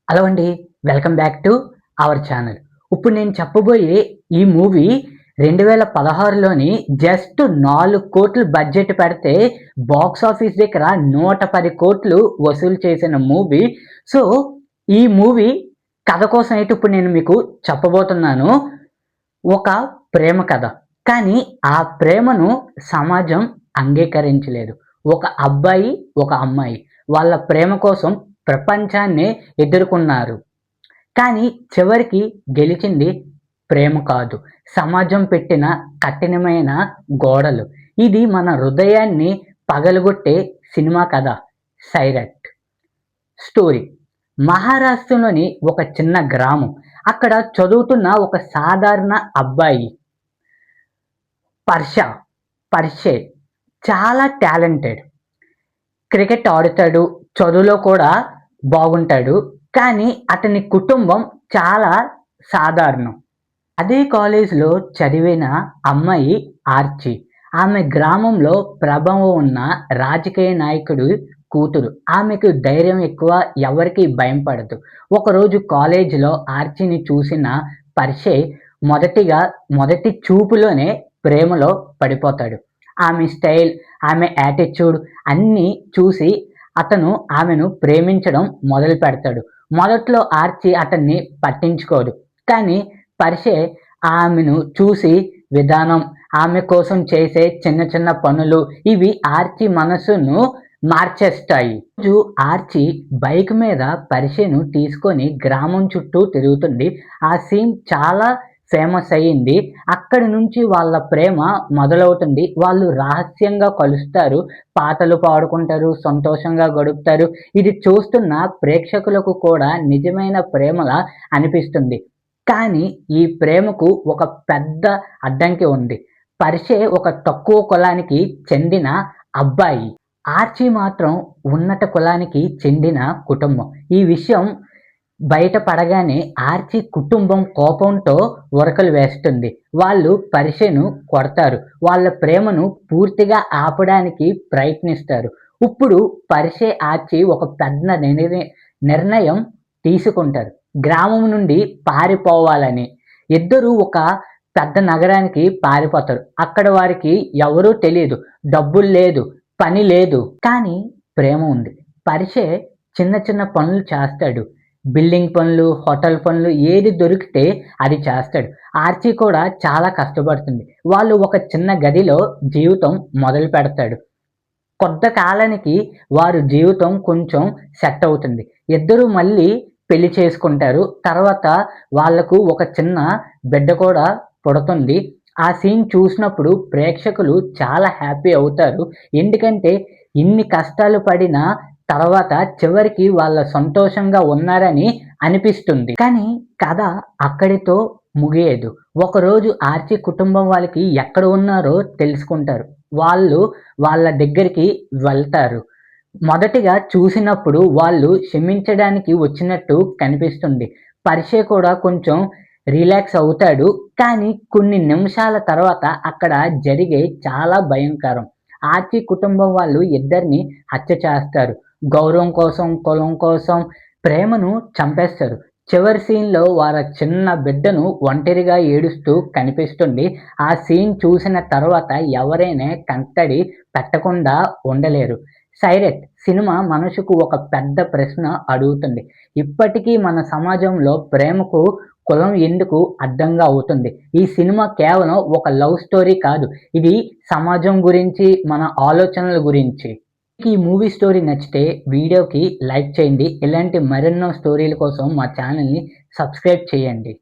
Hello అండి. Welcome back to our channel. ఇప్పుడు నేను చెప్పబోయే ఈ మూవీ 2016లోని జస్ట్ 4,00,00,000 బడ్జెట్ పెడితే బాక్స్ ఆఫీస్ దగ్గర 110 కోట్లు వసూలు చేసిన మూవీ. సో, ఈ మూవీ కథ కోసం అయితే ఇప్పుడు నేను మీకు చెప్పబోతున్నాను. ఒక ప్రేమ కథ. కానీ ఆ ప్రేమను సమాజం అంగీకరించలేదు. ఒక అబ్బాయి, ఒక అమ్మాయి వాళ్ళ ప్రేమ కోసం ప్రపంచాన్నే ఎదుర్కొన్నారు. కానీ చివరికి గెలిచింది ప్రేమ కాదు. సమాజం పెట్టిన కఠినమైన గోడలు. ఇది మన హృదయాన్ని పగలగొట్టే సినిమా కథ 'సైరట్' స్టోరీ. మహారాష్ట్రలోని ఒక చిన్న గ్రామం. అక్కడ చదువుతున్న ఒక సాధారణ అబ్బాయి పర్షే చాలా టాలెంటెడ్. క్రికెట్ ఆడుతాడు, చదువులో కూడా బాగుంటాడు. కానీ అతని కుటుంబం చాలా సాధారణం. అదే కాలేజీలో చదివిన అమ్మాయి ఆర్చి. ఆమె గ్రామంలో ప్రభావం ఉన్న రాజకీయ నాయకుడు కూతురు. ఆమెకు ధైర్యం ఎక్కువ, ఎవరికి భయం పడదు. ఒకరోజు కాలేజీలో ఆర్చిని చూసిన పర్షే మొదటి చూపులోనే ప్రేమలో పడిపోతాడు. ఆమె స్టైల్, ఆమె యాటిట్యూడ్ అన్నీ చూసి అతను ఆమెను ప్రేమించడం మొదలు పెడతాడు. మొదట్లో ఆర్చి అతన్ని పట్టించుకోదు. కానీ పర్షే ఆమెను చూసి విధానం, ఆమె కోసం చేసే చిన్న చిన్న పనులు ఇవి ఆర్చి మనసును మార్చేస్తాయి. రోజు ఆర్చి బైక్ మీద పర్షేను తీసుకొని గ్రామం చుట్టూ తిరుగుతుంది. ఆ సీన్ చాలా ఫేమస్ అయ్యింది. అక్కడి నుంచి వాళ్ళ ప్రేమ మొదలవుతుంది. వాళ్ళు రహస్యంగా కలుస్తారు, పాటలు పాడుకుంటారు, సంతోషంగా గడుపుతారు. ఇది చూస్తున్న ప్రేక్షకులకు కూడా నిజమైన ప్రేమలా అనిపిస్తుంది. కానీ ఈ ప్రేమకు ఒక పెద్ద అడ్డంకి ఉంది. పర్షే ఒక తక్కువ కులానికి చెందిన అబ్బాయి. ఆర్చి మాత్రం ఉన్నత కులానికి చెందిన కుటుంబం. ఈ విషయం బయట పడగానే ఆర్చి కుటుంబం కోపంతో ఉరకలు వేస్తుంది. వాళ్ళు పర్షేను కొడతారు. వాళ్ళ ప్రేమను పూర్తిగా ఆపడానికి ప్రయత్నిస్తారు. ఇప్పుడు పర్షే, ఆర్చి ఒక పెద్ద నిర్ణయం తీసుకుంటారు. గ్రామం నుండి పారిపోవాలని. ఇద్దరు ఒక పెద్ద నగరానికి పారిపోతారు. అక్కడ వారికి ఎవరూ తెలియదు, డబ్బులు లేదు, పని లేదు, కానీ ప్రేమ ఉంది. పర్షే చిన్న చిన్న పనులు చేస్తాడు. బిల్డింగ్ పనులు, హోటల్ పనులు ఏది దొరికితే అది చేస్తాడు. ఆర్చి కూడా చాలా కష్టపడుతుంది. వాళ్ళు ఒక చిన్న గదిలో జీవితం మొదలు పెడతాడు. కొంతకాలానికి వారి జీవితం కొంచెం సెట్ అవుతుంది. ఇద్దరు మళ్ళీ పెళ్లి చేసుకుంటారు. తర్వాత వాళ్లకు ఒక చిన్న బిడ్డ కూడా పుడుతుంది. ఆ సీన్ చూసినప్పుడు ప్రేక్షకులు చాలా హ్యాపీ అవుతారు. ఎందుకంటే ఇన్ని కష్టాలు పడిన తర్వాత చివరికి వాళ్ళ సంతోషంగా ఉన్నారని అనిపిస్తుంది. కానీ కథ అక్కడితో ముగియదు. ఒకరోజు ఆర్చి కుటుంబం వాళ్ళకి ఎక్కడ ఉన్నారో తెలుసుకుంటారు. వాళ్ళు వాళ్ళ దగ్గరికి వెళ్తారు. మొదటిగా చూసినప్పుడు వాళ్ళు క్షమించడానికి వచ్చినట్టు కనిపిస్తుంది. పర్షే కూడా కొంచెం రిలాక్స్ అవుతాడు. కానీ కొన్ని నిమిషాల తర్వాత అక్కడ జరిగే చాలా భయంకరం. ఆర్చి కుటుంబం వాళ్ళు ఇద్దరిని హత్య చేస్తారు. గౌరవం కోసం, కులం కోసం ప్రేమను చంపేస్తారు. చివరి సీన్లో వారి చిన్న బిడ్డను ఒంటరిగా ఏడుస్తూ కనిపిస్తుంది. ఆ సీన్ చూసిన తర్వాత ఎవరైనా కంటడి పెట్టకుండా ఉండలేరు. సైరట్ సినిమా మనసుకు ఒక పెద్ద ప్రశ్న అడుగుతుంది. ఇప్పటికీ మన సమాజంలో ప్రేమకు కులం ఎందుకు అడ్డంగా అవుతుంది? ఈ సినిమా కేవలం ఒక లవ్ స్టోరీ కాదు, ఇది సమాజం గురించి, మన ఆలోచనల గురించి. ఈ మూవీ స్టోరీ నచ్చితే వీడియోకి లైక్ చేయండి. ఇలాంటి మరెన్నో స్టోరీల కోసం మా ఛానల్ని సబ్స్క్రైబ్ చేయండి.